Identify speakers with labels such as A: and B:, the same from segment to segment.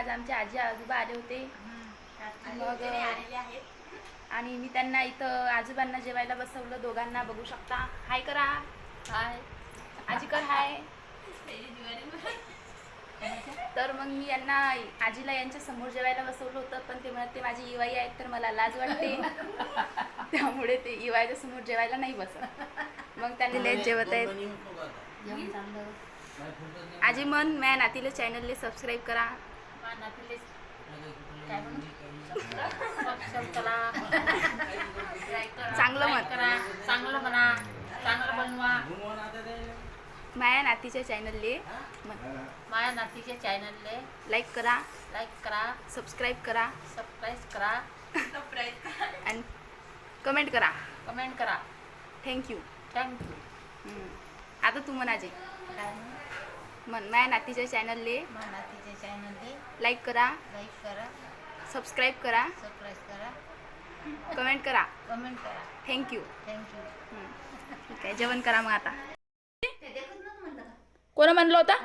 A: आज आमचे आजी आजोबा आले होते मग आणि मी त्यांना इथं आजोबांना जेवायला बसवलं दोघांना. बघू शकता. हाय करा. हाय आजी कर हाय. तर मग मी यांना आजीला यांच्या समोर जेवायला बसवलं होतं पण ते म्हणत ते माझी इवाई आहेत तर मला लाज वाटते त्यामुळे ते इवाईच्या समोर जेवायला नाही बसत. मग त्यांनी लेट जेवत आहेत. आजी मन माझ्या नातीला चॅनलले सबस्क्राईब करा. चांगलं म्हण.
B: चांगलं म्हणा. चांगलं बनवा.
A: माझ्या नातीच्या चॅनलले
B: माझ्या नातीच्या चॅनलले
A: लाईक करा. सबस्क्राईब करा. आणि कमेंट करा. थँक्यू. आता तू म्हण आजी. म्हण माझ्या नातीच्या चॅनलले लाईक करा. सबस्क्राईब करा. कमेंट करा. थँक्यू. ठीक आहे जेवण करा मग आता. कोण म्हणलं होता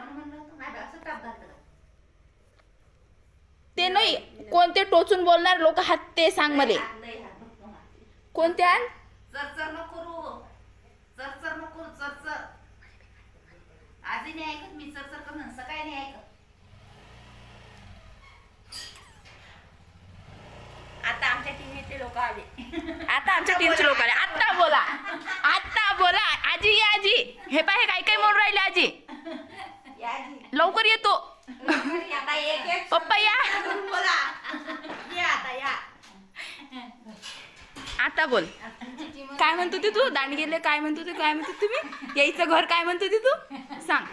A: ते नाही कोणते टोचून बोलणार लोक हात ते सांग मध्ये कोणते आण.
C: चरचर नको चरचर आधी नाही ऐकत मी चरचर करून सकाळी नाही ऐकत. आता आमच्या टीमचे लोक आले.
A: आता आमच्या टीमचे लोक आले. आता बोला आजी या आजी. हे पाहे काय काय म्हणून राहिले आजी. लवकर येतो पप्पा या. आता बोल. काय म्हणतो ते तू दांडगेले काय म्हणतो ते काय म्हणतो तुम्ही यायचं घर काय म्हणतो ते तू सांग.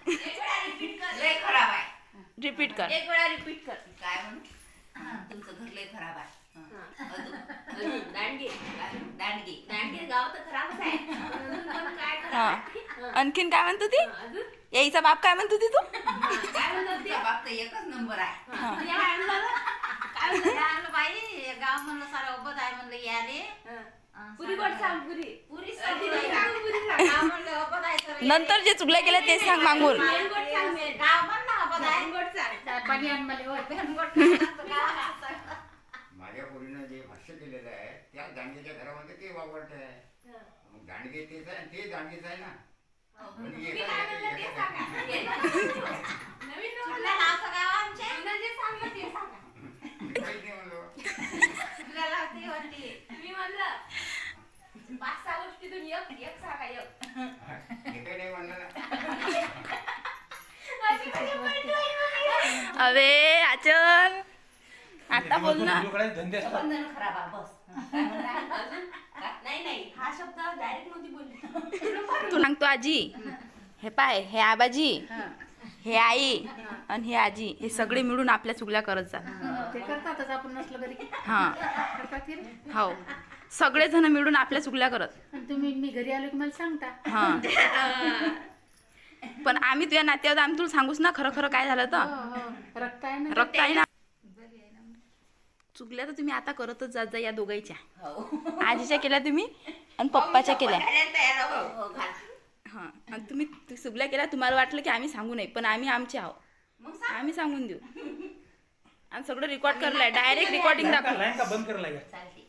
C: लय खराब आहे.
A: रिपीट कर.
C: एक वेळा रिपीट कर. काय म्हणू. तुमचं घर लय खराब आहे. दांडगे गाव तर खराबच आहे.
A: आणखीन काय म्हणतो ती यायचा बाप काय म्हणतो ती तू
C: काय म्हणतो ते बाप तर एकच नंबर आहे. काय म्हणलं बाई गाव म्हणलं सारा उभं आहे म्हणलं याले पुरी गोड सांग. पुरी गाव म्हणलं उभं आहे तर
A: नंतर जे चुकल्या केल्या ते सांग मागून.
C: गाव म्हणलं उभं आहे गोड सांग.
B: पाणी आण मला.
D: माझ्या पोरीनं जे भाष्य केलेलं आहे त्या दांडगेच्या घरामध्ये ते वावरत आहे. मग दांडगे तेच आहे ते दांडगेच आहे ना. म्हणजे
C: नवीन नाव गाव आमचे मी म्हणलं 5-6 गोष्टीतून एक सांगा एक
A: अबे आचल आता बोल ना.
C: खराब आहे बस. नाही हा शब्द डायरेक्ट नव्हती बोलली.
A: तू सांगतो आजी. हे पाय हे आबाजी हे आई आणि हे आजी हे सगळे मिळून आपल्या चुगल्या करत जात.
B: ते करतातच आपण नसलं घरी.
A: हा
B: करतात की रे.
A: हो सगळेजण मिळून आपल्या चुगल्या करत.
B: आणि तुम्ही मी घरी आलो की मला सांगता.
A: हा पण आम्ही तुझ्या नात्यावर आम्ही तुला सांगूच ना खरं खरं काय झालं तर
B: रक्त आहे ना.
A: रक्त आहे ना. चुकल्या तर तुम्ही आता करतच जात जा या दोघांच्या. आजीच्या केल्या तुम्ही आणि पप्पाच्या केल्या. हा आणि तुम्ही चुगल्या केल्या तुम्हाला वाटलं की आम्ही सांगू नये पण आम्ही आमचे आहोत. आम्ही सांगून देऊ. आणि सगळं रेकॉर्ड करलंय डायरेक्ट रेकॉर्डिंग दाखव.
E: बंद करायला
C: चालते.